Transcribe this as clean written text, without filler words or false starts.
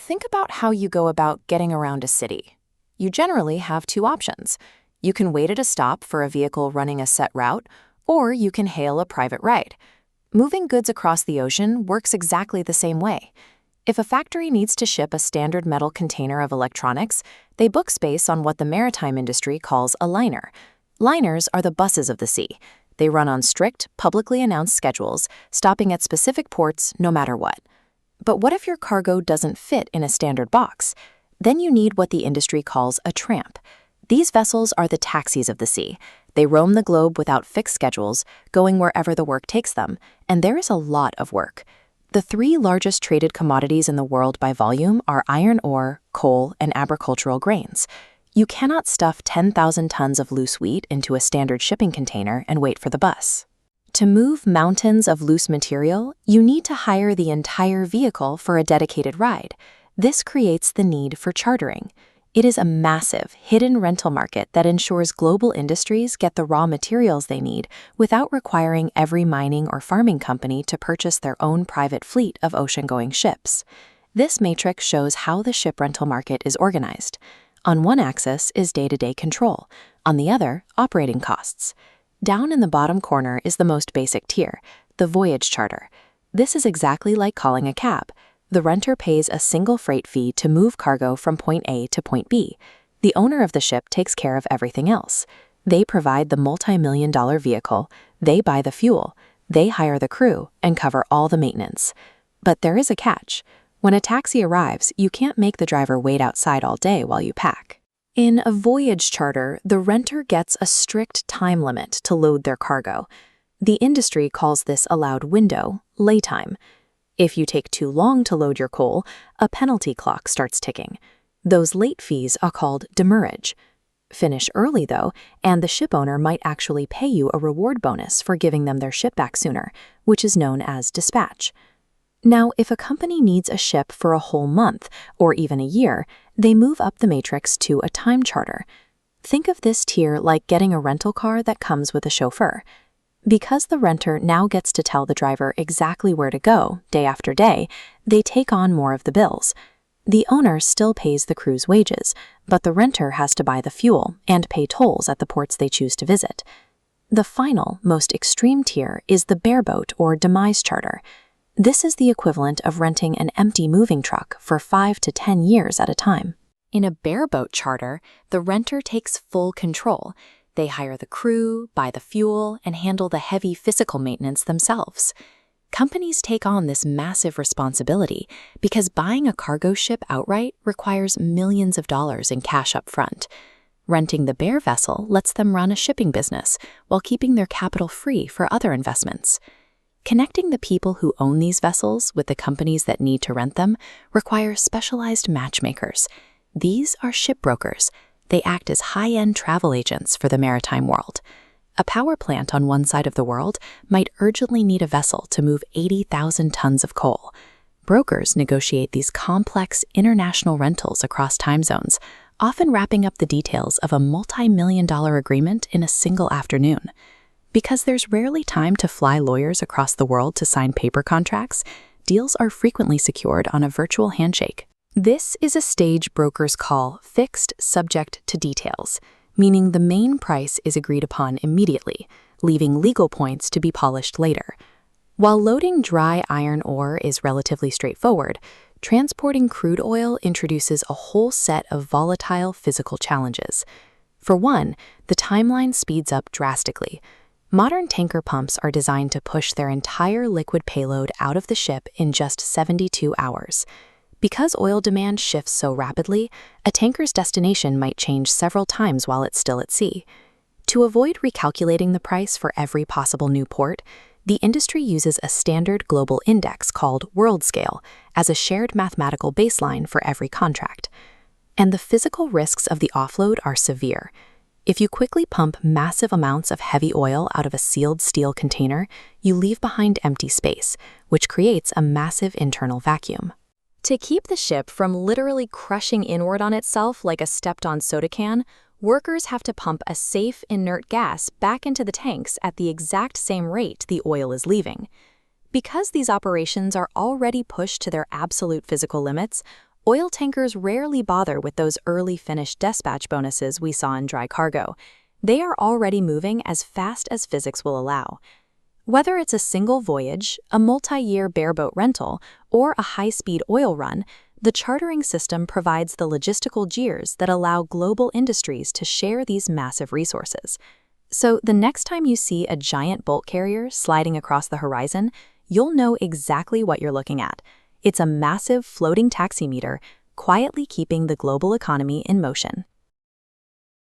think about how you go about getting around a city. You generally have two options. You can wait at a stop for a vehicle running a set route, or you can hail a private ride. Moving goods across the ocean works exactly the same way. If a factory needs to ship a standard metal container of electronics, they book space on what the maritime industry calls a liner. Liners are the buses of the sea. They run on strict, publicly announced schedules, stopping at specific ports no matter what. But what if your cargo doesn't fit in a standard box? Then you need what the industry calls a tramp. These vessels are the taxis of the sea. They roam the globe without fixed schedules, going wherever the work takes them, and there is a lot of work. The three largest traded commodities in the world by volume are iron ore, coal, and agricultural grains. You cannot stuff 10,000 tons of loose wheat into a standard shipping container and wait for the bus. To move mountains of loose material, you need to hire the entire vehicle for a dedicated ride. This creates the need for chartering. It is a massive, hidden rental market that ensures global industries get the raw materials they need without requiring every mining or farming company to purchase their own private fleet of ocean-going ships. This matrix shows how the ship rental market is organized. On one axis is day-to-day control, on the other, operating costs. Down in the bottom corner is the most basic tier, the voyage charter. This is exactly like calling a cab. The renter pays a single freight fee to move cargo from point A to point B. The owner of the ship takes care of everything else. They provide the multi-million-dollar vehicle, they buy the fuel, they hire the crew, and cover all the maintenance. But there is a catch. When a taxi arrives, you can't make the driver wait outside all day while you pack. In a voyage charter, the renter gets a strict time limit to load their cargo. The industry calls this allowed window, laytime. If you take too long to load your coal, a penalty clock starts ticking. Those late fees are called demurrage. Finish early, though, and the ship owner might actually pay you a reward bonus for giving them their ship back sooner, which is known as dispatch. Now, if a company needs a ship for a whole month, or even a year, they move up the matrix to a time charter. Think of this tier like getting a rental car that comes with a chauffeur. Because the renter now gets to tell the driver exactly where to go, day after day, they take on more of the bills. The owner still pays the crew's wages, but the renter has to buy the fuel and pay tolls at the ports they choose to visit. The final, most extreme tier is the bareboat or demise charter. This is the equivalent of renting an empty moving truck for 5 to 10 years at a time. In a bareboat charter, the renter takes full control. They hire the crew, buy the fuel, and handle the heavy physical maintenance themselves. Companies take on this massive responsibility because buying a cargo ship outright requires millions of dollars in cash up front. Renting the bare vessel lets them run a shipping business while keeping their capital free for other investments. Connecting the people who own these vessels with the companies that need to rent them requires specialized matchmakers. These are shipbrokers. They act as high-end travel agents for the maritime world. A power plant on one side of the world might urgently need a vessel to move 80,000 tons of coal. Brokers negotiate these complex international rentals across time zones, often wrapping up the details of a multi-million-dollar agreement in a single afternoon. Because there's rarely time to fly lawyers across the world to sign paper contracts, deals are frequently secured on a virtual handshake. This is a stage brokers call fixed subject to details, meaning the main price is agreed upon immediately, leaving legal points to be polished later. While loading dry iron ore is relatively straightforward, transporting crude oil introduces a whole set of volatile physical challenges. For one, the timeline speeds up drastically. Modern tanker pumps are designed to push their entire liquid payload out of the ship in just 72 hours. Because oil demand shifts so rapidly, a tanker's destination might change several times while it's still at sea. To avoid recalculating the price for every possible new port, the industry uses a standard global index called world scale as a shared mathematical baseline for every contract. And the physical risks of the offload are severe. If you quickly pump massive amounts of heavy oil out of a sealed steel container, you leave behind empty space, which creates a massive internal vacuum. To keep the ship from literally crushing inward on itself like a stepped-on soda can, workers have to pump a safe, inert gas back into the tanks at the exact same rate the oil is leaving. Because these operations are already pushed to their absolute physical limits, Oil tankers rarely bother with those early finished dispatch bonuses we saw in dry cargo. They are already moving as fast as physics will allow. Whether it's a single voyage, a multi-year bareboat rental, or a high-speed oil run, the chartering system provides the logistical gears that allow global industries to share these massive resources. So the next time you see a giant bulk carrier sliding across the horizon, you'll know exactly what you're looking at. It's a massive floating taximeter, quietly keeping the global economy in motion.